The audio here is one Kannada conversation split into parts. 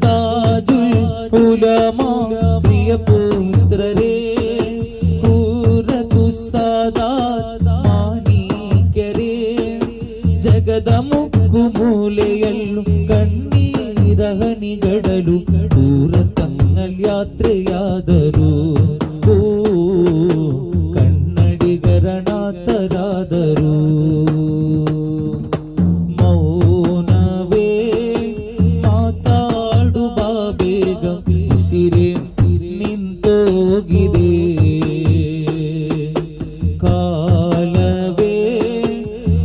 ತಾಜುಲ್ ಉಲಮಾ ಪ್ರಿಯ ಪುತ್ರರೇ ಕೂರತು ಸಾದಾತ್ ಮಾಣಿಕ್ಯರೇ ಜಗದ ಮುಕ್ಕು ಮೂಲೆಯಲ್ಲೂ ಕಣ್ಣೀರ ಹನಿಗಡಲು ದೂರ ತಂಗಲ್ ಯಾತ್ರೆಯಾದರು ಕನ್ನಡಿಗರನಾಥರಾದರು ಮೌನವೇ ಮಾತಾಡು ಬಾ ಬೇಗ ಉಸಿರೇ ನಿಂತೋಗಿದೆ ಕಾಲವೇ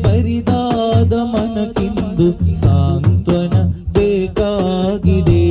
ಬರಿದಾದ ಮನಕ್ಕಿಂದು ಸಾಂತ್ವನ ಬೇಕಾಗಿದೆ